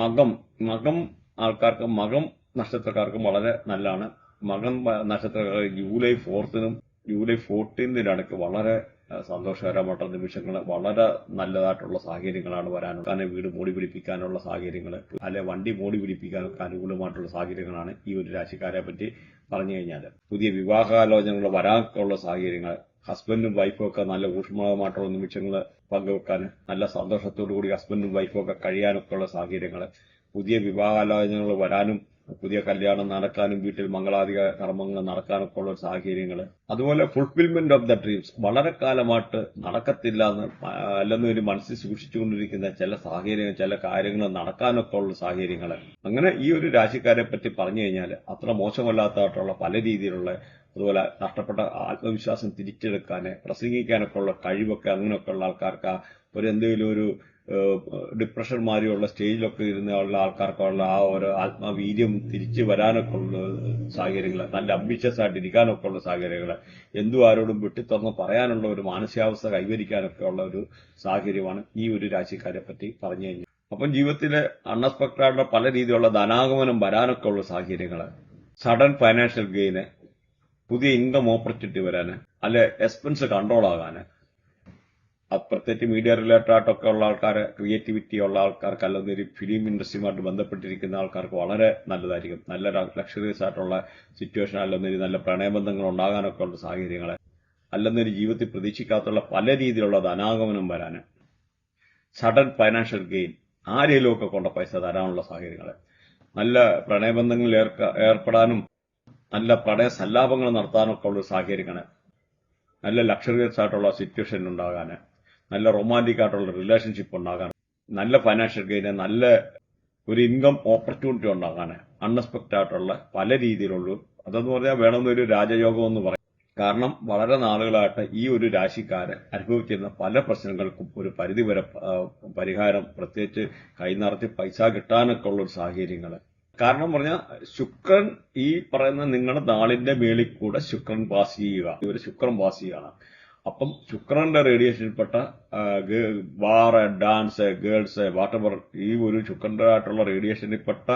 മകം മകം ആൾക്കാർക്ക് മകം നക്ഷത്രക്കാർക്കും വളരെ നല്ലതാണ്. മകം നക്ഷത്രക്കാർ ജൂലൈ 4നും ജൂലൈ 14നും വളരെ സന്തോഷകരമായിട്ടുള്ള നിമിഷങ്ങൾ, വളരെ നല്ലതായിട്ടുള്ള സാഹചര്യങ്ങളാണ് വരാനുള്ളത്. കാരണം വീട് മോടി പിടിപ്പിക്കാനുള്ള സാഹചര്യങ്ങൾ, അല്ലെ വണ്ടി മോടി പിടിപ്പിക്കാനൊക്കെ അനുകൂലമായിട്ടുള്ള സാഹചര്യങ്ങളാണ് ഈ ഒരു രാശിക്കാരെ പറ്റി പറഞ്ഞു കഴിഞ്ഞാൽ. പുതിയ വിവാഹാലോചനകൾ വരാനുള്ള സാഹചര്യങ്ങൾ, ഹസ്ബൻഡും വൈഫും ഒക്കെ നല്ല ഊഷ്മളമായിട്ടുള്ള നിമിഷങ്ങൾ പങ്കുവെക്കാൻ, നല്ല സന്തോഷത്തോടു കൂടി ഹസ്ബൻഡും വൈഫും ഒക്കെ കഴിയാനൊക്കെ ഉള്ള സാഹചര്യങ്ങൾ, പുതിയ വിവാഹാലോചനകൾ വരാനും പുതിയ കല്യാണം നടക്കാനും വീട്ടിൽ മംഗളാധിക കർമ്മങ്ങൾ നടക്കാനൊക്കെ ഉള്ള സാഹചര്യങ്ങൾ, അതുപോലെ ഫുൾഫിൽമെന്റ് ഓഫ് ദ ഡ്രീംസ്, വളരെ കാലമായിട്ട് നടക്കത്തില്ല എന്ന് അല്ലെന്ന് ഒരു മനസ്സിൽ സൂക്ഷിച്ചുകൊണ്ടിരിക്കുന്ന ചില സാഹചര്യങ്ങൾ, ചില കാര്യങ്ങൾ നടക്കാനൊക്കെ ഉള്ള സാഹചര്യങ്ങൾ. അങ്ങനെ ഈ ഒരു രാശിക്കാരെ പറ്റി പറഞ്ഞു കഴിഞ്ഞാൽ അത്ര മോശമല്ലാത്തതായിട്ടുള്ള പല രീതിയിലുള്ള, അതുപോലെ നഷ്ടപ്പെട്ട ആത്മവിശ്വാസം തിരിച്ചെടുക്കാൻ, പ്രസംഗിക്കാനൊക്കെ ഉള്ള കഴിവൊക്കെ അങ്ങനെയൊക്കെ ഉള്ള ആൾക്കാർക്ക് എന്തെങ്കിലും ഒരു ഡിപ്രഷൻ മാതിരിയുള്ള സ്റ്റേജിലൊക്കെ ഇരുന്നുള്ള ആൾക്കാർക്കുള്ള ആ ഒരു ആത്മവീര്യം തിരിച്ചു വരാനൊക്കെ ഉള്ള സാഹചര്യങ്ങൾ, നല്ല അംബിഷ്യസ് ആയിട്ട് ഇരിക്കാനൊക്കെ ഉള്ള സാഹചര്യങ്ങൾ, എന്തും ആരോടും വെട്ടിത്തുറന്ന് പറയാനുള്ള ഒരു മാനസികാവസ്ഥ കൈവരിക്കാനൊക്കെ ഉള്ള ഒരു സാഹചര്യമാണ് ഈ ഒരു രാശിക്കാരെ പറ്റി പറഞ്ഞു കഴിഞ്ഞു. അപ്പം ജീവിതത്തിലെ അൺഎക്സ്പെക്ടഡ് പല രീതിയിലുള്ള ധനാഗമനം വരാനൊക്കെ ഉള്ള സാഹചര്യങ്ങൾ, സഡൻ ഫൈനാൻഷ്യൽ ഗെയിന്, പുതിയ ഇൻകം ഓപ്പർച്യൂണിറ്റി വരാന്, അല്ലെ എക്സ്പെൻസ് കൺട്രോൾ ആകാന്, പ്രത്യേകിച്ച് മീഡിയ റിലേറ്റഡ് ആയിട്ടൊക്കെ ഉള്ള ആൾക്കാർ, ക്രിയേറ്റിവിറ്റി ഉള്ള ആൾക്കാർക്ക്, അല്ലെങ്കിൽ ഫിലിം ഇൻഡസ്ട്രിയുമായിട്ട് ബന്ധപ്പെട്ടിരിക്കുന്ന ആൾക്കാർക്ക് വളരെ നല്ലതായിരിക്കും. നല്ല ലക്ഷറിയസ് ആയിട്ടുള്ള സിറ്റുവേഷൻ, അല്ലെങ്കിൽ നല്ല പ്രണയബന്ധങ്ങൾ ഉണ്ടാകാനൊക്കെ ഉള്ള സാഹചര്യങ്ങൾ, അല്ലെന്നൊരു ജീവിതത്തിൽ പ്രതീക്ഷിക്കാത്തുള്ള പല രീതിയിലുള്ള ധനാഗമനം വരാന്, സഡൻ ഫൈനാൻഷ്യൽ ഗെയിൻ, ആരെങ്കിലും ഒക്കെ കൊണ്ട് പൈസ തരാനുള്ള സാഹചര്യങ്ങൾ, നല്ല പ്രണയബന്ധങ്ങളിൽ ഏർപ്പെടാനും നല്ല പ്രണയ സല്ലാപങ്ങൾ നടത്താനൊക്കെ ഉള്ള സാഹചര്യങ്ങൾ, നല്ല ലക്ഷറിയസ് ആയിട്ടുള്ള സിറ്റുവേഷൻ ഉണ്ടാകാന്, നല്ല റൊമാൻറ്റിക് ആയിട്ടുള്ള റിലേഷൻഷിപ്പ് ഉണ്ടാകാൻ, നല്ല ഫൈനാൻഷ്യൽ ഗെയിന്, നല്ല ഒരു ഇൻകം ഓപ്പർച്യൂണിറ്റി ഉണ്ടാകാന്, അൺഎക്സ്പെക്ടഡ് ആയിട്ടുള്ള പല രീതിയിലുള്ള, അതെന്ന് പറഞ്ഞാൽ വേണമെന്നൊരു രാജയോഗം എന്ന് പറയും. കാരണം വളരെ നാളുകളായിട്ട് ഈ ഒരു രാശിക്കാര് അനുഭവിച്ചിരുന്ന പല പ്രശ്നങ്ങൾക്കും ഒരു പരിധിവരെ പരിഹാരം, പ്രത്യേകിച്ച് കൈനിറച്ച് പൈസ കിട്ടാനൊക്കെ ഉള്ള ഒരു സാഹചര്യങ്ങൾ. കാരണം പറഞ്ഞാൽ ശുക്രൻ ഈ പറയുന്ന നിങ്ങളുടെ നാളിന്റെ മേളിൽ കൂടെ ശുക്രൻ പാസ് ചെയ്യുക, ഇവര് ശുക്രൻ പാസ് ചെയ്യുകയാണ്. അപ്പം ശുക്രന്റെ റേഡിയേഷനിൽപ്പെട്ട ബാർ, ഡാൻസ്, ഗേൾസ്, വാട്ടവർ, ഈ ഒരു ശുക്രന്റെ ആയിട്ടുള്ള റേഡിയേഷനിൽപ്പെട്ട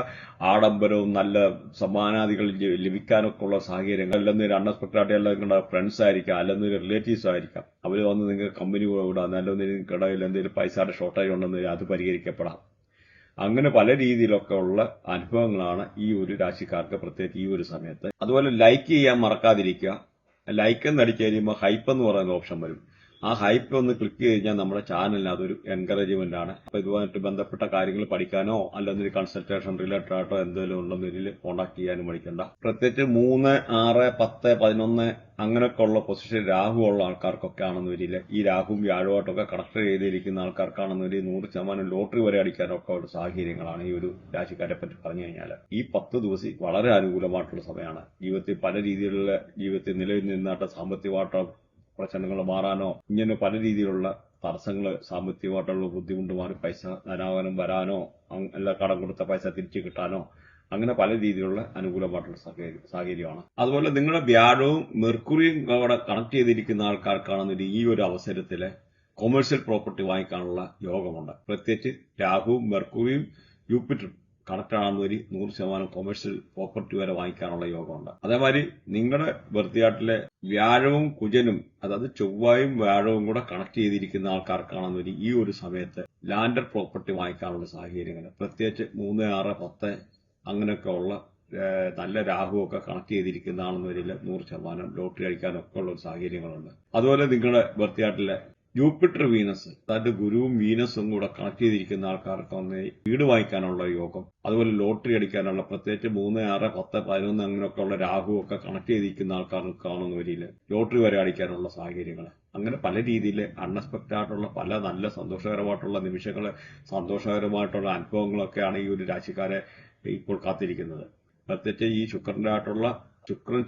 ആഡംബരവും നല്ല സമ്മാനാദികൾ ലഭിക്കാനൊക്കെ ഉള്ള സാഹചര്യങ്ങൾ, അല്ലെങ്കിൽ അൺഎക്സ്പെക്ടഡ് ആയിട്ട് നിങ്ങളുടെ ഫ്രണ്ട്സ് ആയിരിക്കാം, അല്ലെങ്കിൽ റിലേറ്റീവ്സ് ആയിരിക്കാം, അവർ വന്ന് നിങ്ങൾക്ക് കമ്പനി വിടാം, അല്ലെങ്കിൽ നിങ്ങൾക്കിടയിൽ എന്തെങ്കിലും പൈസയുടെ ഷോർട്ടേജ് ഉണ്ടെന്ന് അത് പരിഹരിക്കപ്പെടാം. അങ്ങനെ പല രീതിയിലൊക്കെ ഉള്ള അനുഭവങ്ങളാണ് ഈ ഒരു രാശിക്കാർക്ക് പ്രത്യേകിച്ച് ഈ ഒരു സമയത്ത്. അതുപോലെ ലൈക്ക് ചെയ്യാൻ മറക്കാതിരിക്കുക. ലൈക്ക് എന്ന് അടിച്ചു കഴിയുമ്പോൾ ഹൈപ്പ് എന്ന് പറയുന്ന ഓപ്ഷൻ വരും. ആ ഹൈപ്പ് ഒന്ന് ക്ലിക്ക് ചെയ്ത് കഴിഞ്ഞാൽ നമ്മുടെ ചാനലിന് അതൊരു എൻകറേജ്മെന്റ് ആണ്. അപ്പൊ ഇതുമായിട്ട് ബന്ധപ്പെട്ട കാര്യങ്ങൾ പഠിക്കാനോ അല്ലെങ്കിൽ കൺസൾട്ടേഷൻ റിലേറ്റഡ് ആയിട്ടോ എന്തെങ്കിലും ഉണ്ടെന്നതിൽ കോൺടാക്ട് ചെയ്യാനും പഠിക്കണ്ട. പ്രത്യേകിച്ച് 3, 6, 10, 11 അങ്ങനെയൊക്കെ ഉള്ള പൊസിഷൻ രാഹു ഉള്ള ആൾക്കാർക്കൊക്കെ ആണെന്ന് വരില്ല. ഈ രാഹുവും വ്യാഴമായിട്ടൊക്കെ കണക്ട് ചെയ്തിരിക്കുന്ന ആൾക്കാർക്കാണെന്ന് വരിക 100% ലോട്ടറി വരെ അടിക്കാനൊക്കെ ഒരു സാഹചര്യങ്ങളാണ് ഈ ഒരു രാശിക്കാരെ പറ്റി പറഞ്ഞു കഴിഞ്ഞാൽ. ഈ 10 ദിവസം വളരെ അനുകൂലമായിട്ടുള്ള സമയമാണ്. ജീവിതത്തിൽ പല രീതിയിലുള്ള ജീവിതത്തിൽ നിലവിൽ നിന്നായിട്ട് സാമ്പത്തികമായിട്ടോ പ്രശ്നങ്ങൾ മാറാനോ, ഇങ്ങനെ പല രീതിയിലുള്ള തടസ്സങ്ങൾ, സാമ്പത്തികമായിട്ടുള്ള ബുദ്ധിമുട്ട് മാറി പൈസ ധനാഗമനം വരാനോ, അല്ല കടം കൊടുത്ത പൈസ തിരിച്ചു കിട്ടാനോ, അങ്ങനെ പല രീതിയിലുള്ള അനുകൂലമായിട്ടുള്ള സാഹചര്യമാണ്. അതുപോലെ നിങ്ങളുടെ വ്യാഴവും മെർക്കുറിയും അവിടെ കണക്ട് ചെയ്തിരിക്കുന്ന ആൾക്കാർക്കാണെന്നൊരു ഈ ഒരു അവസരത്തില് കൊമേഴ്ഷ്യൽ പ്രോപ്പർട്ടി വാങ്ങിക്കാനുള്ള യോഗമുണ്ട്. പ്രത്യേകിച്ച് രാഹുവും മെർക്കുറിയും ജൂപ്പിറ്ററും കണക്ട് ആണെന്നൊരു 100% കൊമേഴ്ഷ്യൽ പ്രോപ്പർട്ടി വരെ വാങ്ങിക്കാനുള്ള യോഗമുണ്ട്. അതേമാതിരി നിങ്ങളുടെ ബർത്തിയാട്ടിലെ വ്യാഴവും കുജനും, അതായത് ചൊവ്വായും വ്യാഴവും കൂടെ കണക്ട് ചെയ്തിരിക്കുന്ന ആൾക്കാർക്കാണെന്നൊരു ഈ ഒരു സമയത്ത് ലാൻഡഡ് പ്രോപ്പർട്ടി വാങ്ങിക്കാനുള്ള സാഹചര്യങ്ങൾ, പ്രത്യേകിച്ച് 3, 6, 10 അങ്ങനെയൊക്കെ ഉള്ള നല്ല രാഹുവൊക്കെ കണക്ട് ചെയ്തിരിക്കുന്നതാണെന്ന് വരില്ല 100% ലോട്ടറി അടിക്കാനൊക്കെ ഉള്ള സാഹചര്യങ്ങളുണ്ട്. അതുപോലെ നിങ്ങളുടെ ബർത്തിയാട്ടിലെ ജൂപ്പിറ്റർ വീനസ്, അതായത് ഗുരുവും വീനസും കൂടെ കണക്ട് ചെയ്തിരിക്കുന്ന ആൾക്കാർക്ക് ഒന്ന് വീട് വാങ്ങിക്കാനുള്ള യോഗം, അതുപോലെ ലോട്ടറി അടിക്കാനുള്ള, പ്രത്യേകിച്ച് 3, 6, 10, 11 അങ്ങനെയൊക്കെ ഉള്ള രാഹുവൊക്കെ കണക്ട് ചെയ്തിരിക്കുന്ന ആൾക്കാർക്കാണെന്ന് വരില്ല ലോട്ടറി വരെ അടിക്കാനുള്ള സാഹചര്യങ്ങൾ. അങ്ങനെ പല രീതിയിൽ അൺഎക്സ്പെക്ടഡ് ആയിട്ടുള്ള പല നല്ല സന്തോഷകരമായിട്ടുള്ള നിമിഷങ്ങൾ, സന്തോഷകരമായിട്ടുള്ള അനുഭവങ്ങളൊക്കെയാണ് ഈ ഒരു രാശിക്കാരെ ഇപ്പോൾ കാത്തിരിക്കുന്നത്. പ്രത്യേകിച്ച് ഈ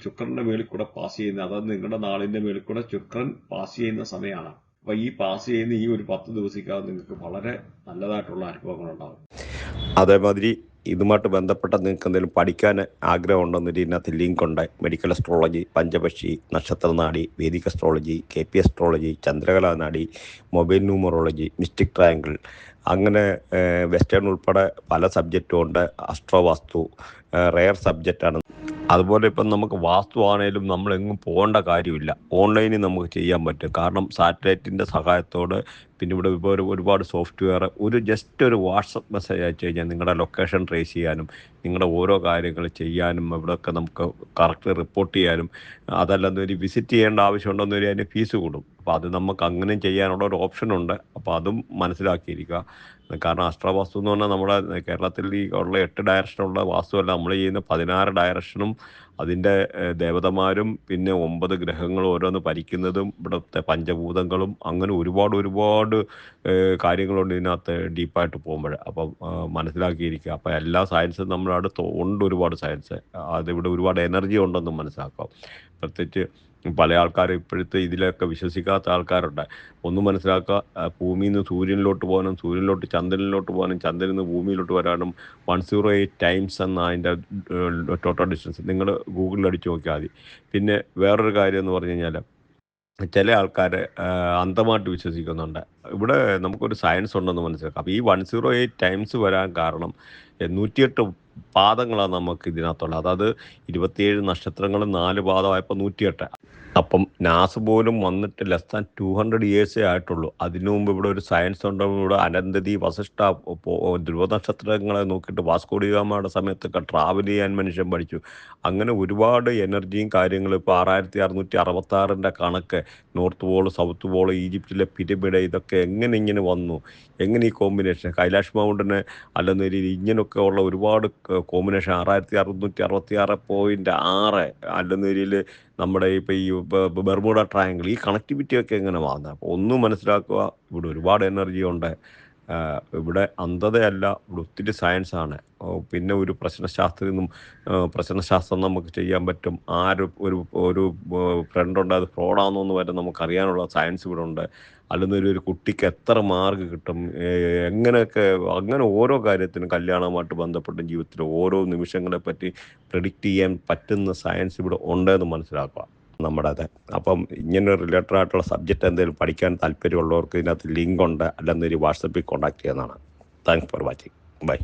ശുക്രന്റെ മേളിൽ കൂടെ പാസ് ചെയ്യുന്ന, അതായത് നിങ്ങളുടെ നാളിന്റെ മേളിൽ കൂടെ ശുക്രൻ പാസ് ചെയ്യുന്ന സമയമാണ്. അപ്പൊ ഈ പാസ് ചെയ്യുന്ന ഈ ഒരു 10 ദിവസത്തേക്കാവും നിങ്ങൾക്ക് വളരെ നല്ലതായിട്ടുള്ള അനുഭവങ്ങൾ ഉണ്ടാകും. അതേമാതിരി ഇതുമായിട്ട് ബന്ധപ്പെട്ട നിങ്ങൾക്ക് എന്തെങ്കിലും പഠിക്കാൻ ആഗ്രഹമുണ്ടെന്നൊരു ഇതിനകത്ത് ലിങ്ക് ഉണ്ട്. മെഡിക്കൽ അസ്ട്രോളജി, പഞ്ചപക്ഷി, നക്ഷത്രനാടി, Vedic astrology, KP astrology, Chandrakala Nadi, mobile numerology, mystic triangle, അങ്ങനെ വെസ്റ്റേൺ ഉൾപ്പെടെ പല സബ്ജക്റ്റും ഉണ്ട്. അസ്ട്രോ വാസ്തു റെയർ സബ്ജക്റ്റാണ്. അതുപോലെ ഇപ്പം നമുക്ക് വാസ്തു ആണേലും നമ്മളെങ്ങും പോകേണ്ട കാര്യമില്ല, ഓൺലൈനിൽ നമുക്ക് ചെയ്യാൻ പറ്റും. കാരണം സാറ്റലൈറ്റിൻ്റെ സഹായത്തോടെ പിന്നെ ഇവിടെ ഇപ്പോൾ ഒരുപാട് സോഫ്റ്റ്വെയർ, ജസ്റ്റ് ഒരു വാട്സപ്പ് മെസ്സേജ് അയച്ചു കഴിഞ്ഞാൽ നിങ്ങളുടെ ലൊക്കേഷൻ ട്രേസ് ചെയ്യാനും നിങ്ങളുടെ ഓരോ കാര്യങ്ങൾ ചെയ്യാനും ഇവിടെയൊക്കെ നമുക്ക് കറക്റ്റ് റിപ്പോർട്ട് ചെയ്യാനും, അതല്ലാതെ ഒരു വിസിറ്റ് ചെയ്യേണ്ട ആവശ്യമുണ്ടെന്ന് വരിക അതിന് ഫീസ് കൂടും. അപ്പോൾ അത് നമുക്ക് അങ്ങനെയും ചെയ്യാനുള്ള ഒരു ഓപ്ഷനുണ്ട്. അപ്പോൾ അതും മനസ്സിലാക്കിയിരിക്കുക. കാരണം അസ്ട്രോ വാസ്തു എന്ന് പറഞ്ഞാൽ നമ്മുടെ കേരളത്തിൽ ഈ ഉള്ള 8 ഡയറക്ഷനുള്ള വാസ്തുവല്ല, നമ്മൾ ചെയ്യുന്ന 16 ഡയറക്ഷനും അതിൻ്റെ ദേവതമാരും പിന്നെ 9 ഗ്രഹങ്ങളും ഓരോന്ന് ഭരിക്കുന്നതും ഇവിടുത്തെ പഞ്ചഭൂതങ്ങളും അങ്ങനെ ഒരുപാട് കാര്യങ്ങളുണ്ട് ഇതിനകത്ത് ഡീപ്പായിട്ട് പോകുമ്പോൾ. അപ്പം മനസ്സിലാക്കിയിരിക്കുക. അപ്പം എല്ലാ സയൻസും നമ്മുടെ അടുത്ത് ഉണ്ട്, ഒരുപാട് സയൻസ്. അതിവിടെ ഒരുപാട് എനർജി ഉണ്ടെന്നും മനസ്സിലാക്കാം. പ്രത്യേകിച്ച് പല ആൾക്കാരും ഇപ്പോഴത്തെ ഇതിലൊക്കെ വിശ്വസിക്കാത്ത ആൾക്കാരുണ്ട്. ഒന്ന് മനസ്സിലാക്കുക, ഭൂമിയിൽ നിന്ന് സൂര്യനിലോട്ട് പോകാനും സൂര്യനിലോട്ട് ചന്ദ്രനിലോട്ട് പോകാനും ചന്ദ്രനിൽ നിന്ന് ഭൂമിയിലോട്ട് വരാനും 108 ടൈംസ് എന്ന അതിൻ്റെ ടോട്ടൽ ഡിസ്റ്റൻസ് നിങ്ങൾ ഗൂഗിളിൽ അടിച്ച് നോക്കിയാൽ മതി. പിന്നെ വേറൊരു കാര്യം എന്ന് പറഞ്ഞു കഴിഞ്ഞാൽ ചില ആൾക്കാർ അന്ധമായിട്ട് വിശ്വസിക്കുന്നുണ്ട്. ഇവിടെ നമുക്കൊരു സയൻസ് ഉണ്ടെന്ന് മനസ്സിലാക്കാം. അപ്പോൾ ഈ 108 ടൈംസ് വരാൻ കാരണം 108 പാദങ്ങളാണ് നമുക്ക് ഇതിനകത്തുള്ളത്. അതായത് 27 നക്ഷത്രങ്ങളും 4 പാദമായപ്പോൾ 108. അപ്പം നാസ പോലും വന്നിട്ട് ലെസ് ദാൻ 200 ഇയേഴ്സേ ആയിട്ടുള്ളൂ. അതിനു മുമ്പ് ഇവിടെ ഒരു സയൻസ് ഉണ്ടെങ്കിൽ ഇവിടെ അനന്തതി, വസിഷ്ഠ, ധ്രുവ നക്ഷത്രങ്ങളെ നോക്കിയിട്ട് വാസ്കോഡിഗാമയുടെ സമയത്തൊക്കെ ട്രാവൽ ചെയ്യാൻ മനുഷ്യൻ പഠിച്ചു. അങ്ങനെ ഒരുപാട് എനർജിയും കാര്യങ്ങളും. ഇപ്പോൾ 6666 കണക്ക്, നോർത്ത് പോള്, സൗത്ത് പോള്, ഈജിപ്തിലെ പിരമിഡ്, ഇതൊക്കെ എങ്ങനെ ഇങ്ങനെ വന്നു, എങ്ങനെ ഈ കോമ്പിനേഷൻ, കൈലാഷ് മൗണ്ടിന് അല്ലെന്ന രീതിയിൽ ഇങ്ങനെയൊക്കെ ഉള്ള ഒരുപാട് കോമ്പിനേഷൻ, 6666.6 അല്ലെന്ന രീതിയിൽ നമ്മുടെ ഇപ്പോൾ ഈ ബെർമുഡ ട്രയാങ്കിൾ, ഈ കണക്ടിവിറ്റിയൊക്കെ എങ്ങനെ വന്നത്. അപ്പോൾ ഒന്നും മനസ്സിലാക്കുക, ഇവിടെ ഒരുപാട് എനർജി ഉണ്ട്. ഇവിടെ അന്ധതയല്ല, ഇവിടെ ഒത്തിരി സയൻസാണ്. പിന്നെ ഒരു പ്രശ്നശാസ്ത്രം നമുക്ക് ചെയ്യാൻ പറ്റും. ഒരു ഫ്രണ്ടുണ്ട്, അത് ഫ്രോഡാണെന്നൊന്നും വരെ നമുക്കറിയാനുള്ള സയൻസ് ഇവിടെ ഉണ്ട്. അല്ലെന്നൊരു കുട്ടിക്ക് എത്ര മാർക്ക് കിട്ടും, എങ്ങനെയൊക്കെ, അങ്ങനെ ഓരോ കാര്യത്തിനും കല്യാണവുമായിട്ട് ബന്ധപ്പെട്ട ജീവിതത്തിലെ ഓരോ നിമിഷങ്ങളെ പറ്റി പ്രെഡിക്റ്റ് ചെയ്യാൻ പറ്റുന്ന സയൻസ് ഇവിടെ ഉണ്ടെന്ന് മനസ്സിലാക്കുക നമ്മുടേത്. അപ്പം ഇങ്ങനെ റിലേറ്റഡ് ആയിട്ടുള്ള സബ്ജക്റ്റ് എന്തെങ്കിലും പഠിക്കാൻ താല്പര്യമുള്ളവർക്ക് ഇതിനകത്ത് ലിങ്ക് ഉണ്ട്, അല്ലെന്നൊരു വാട്സപ്പിൽ കോൺടാക്ട് ചെയ്യുന്നതാണ്. Thanks for watching. ബൈ.